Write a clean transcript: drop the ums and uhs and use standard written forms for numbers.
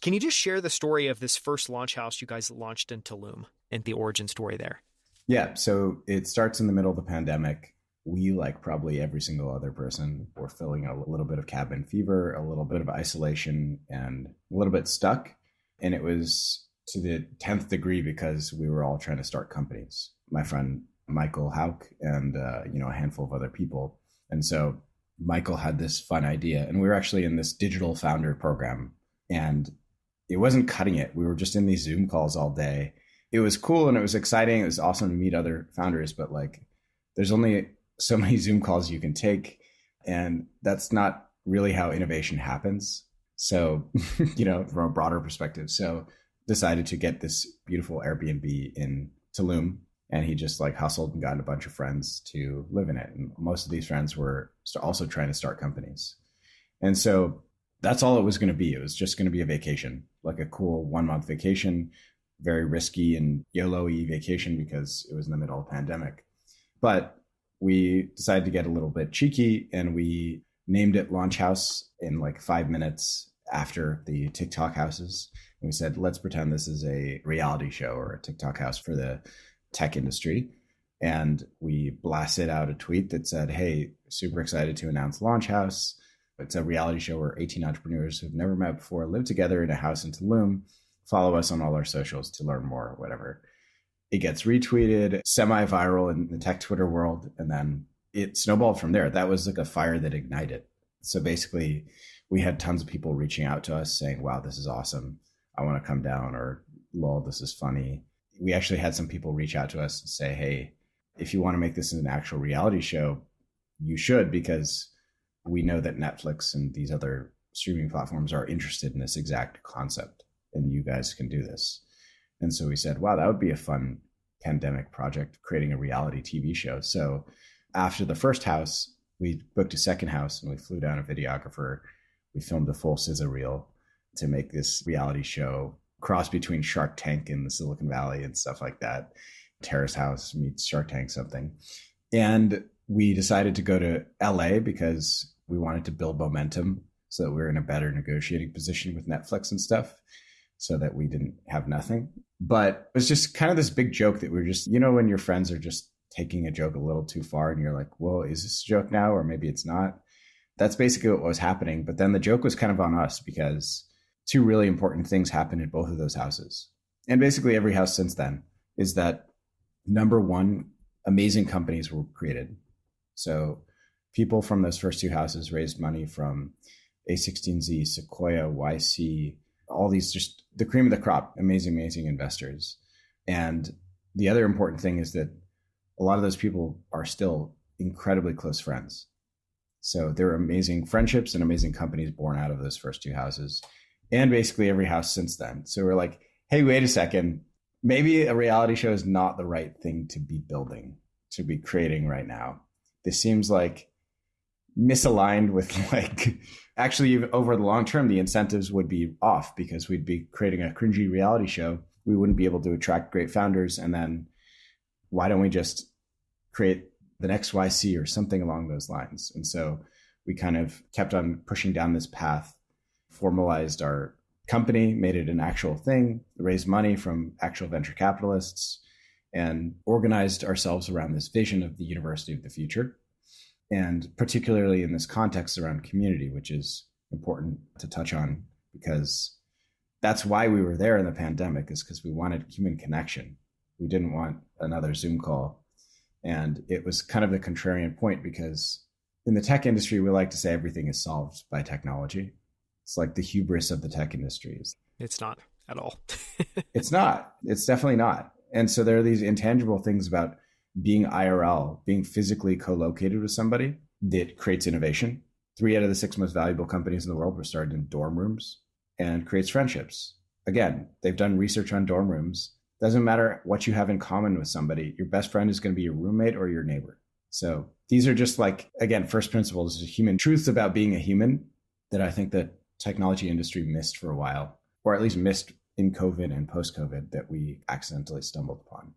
Can you just share the story of this first launch house you guys launched in Tulum and the origin story there? Yeah. So it starts in the middle of the pandemic. We, like probably every single other person, were feeling a little bit of cabin fever, a little bit of isolation, and a little bit stuck. And it was to the 10th degree because we were all trying to start companies. My friend Michael Hauk and a handful of other people. And so Michael had this fun idea, and we were actually in this digital founder program, and it wasn't cutting it. We were just in these Zoom calls all day. It was cool and it was exciting. It was awesome to meet other founders, but like there's only so many Zoom calls you can take, and that's not really how innovation happens. So, from a broader perspective, so decided to get this beautiful Airbnb in Tulum, and he just like hustled and got a bunch of friends to live in it. And most of these friends were also trying to start companies. And so that's all it was going to be. It was just going to be a vacation, like a cool 1-month vacation, very risky and YOLO-y vacation because it was in the middle of the pandemic. But we decided to get a little bit cheeky, and we named it Launch House in like 5 minutes after the TikTok houses. And we said, let's pretend this is a reality show or a TikTok house for the tech industry. And we blasted out a tweet that said, hey, super excited to announce Launch House. It's a reality show where 18 entrepreneurs who've never met before live together in a house in Tulum. Follow us on all our socials to learn more, whatever. It gets retweeted, semi-viral in the tech Twitter world, and then it snowballed from there. That was like a fire that ignited. So basically, we had tons of people reaching out to us saying, wow, this is awesome. I want to come down, or lol, this is funny. We actually had some people reach out to us and say, hey, if you want to make this an actual reality show, you should, because we know that Netflix and these other streaming platforms are interested in this exact concept, and you guys can do this. And so we said, wow, that would be a fun pandemic project, creating a reality TV show. So after the first house, we booked a second house, and we flew down a videographer. We filmed a full scissor reel to make this reality show, cross between Shark Tank and the Silicon Valley and stuff like that. Terrace House meets Shark Tank something. And we decided to go to LA because we wanted to build momentum so that we were in a better negotiating position with Netflix and stuff, so that we didn't have nothing. But it was just kind of this big joke that we were just, when your friends are just taking a joke a little too far and you're like, well, is this a joke now? Or maybe it's not. That's basically what was happening. But then the joke was kind of on us because two really important things happened in both of those houses. And basically every house since then is that, number one, amazing companies were created. So people from those first two houses raised money from A16Z, Sequoia, YC, all these, just the cream of the crop, amazing investors. And the other important thing is that a lot of those people are still incredibly close friends. So there are amazing friendships and amazing companies born out of those first two houses, and basically every house since then. So we're like, hey, wait a second, maybe a reality show is not the right thing to be building, to be creating right now. This seems like misaligned with actually over the long term, the incentives would be off because we'd be creating a cringy reality show. We wouldn't be able to attract great founders. And then why don't we just create the next YC or something along those lines? And so we kind of kept on pushing down this path, formalized our company, made it an actual thing, raised money from actual venture capitalists, and organized ourselves around this vision of the university of the future. And particularly in this context around community, which is important to touch on, because that's why we were there in the pandemic, is because we wanted human connection. We didn't want another Zoom call. And it was kind of the contrarian point, because in the tech industry, we like to say everything is solved by technology. It's like the hubris of the tech industry. It's not at all. It's not. It's definitely not. And so there are these intangible things about being IRL, being physically co-located with somebody, that creates innovation. 3 out of the 6 most valuable companies in the world were started in dorm rooms, and creates friendships. Again, they've done research on dorm rooms. Doesn't matter what you have in common with somebody. Your best friend is going to be your roommate or your neighbor. So these are just like, again, first principles, human truths about being a human that I think that technology industry missed for a while, or at least missed in COVID and post-COVID, that we accidentally stumbled upon.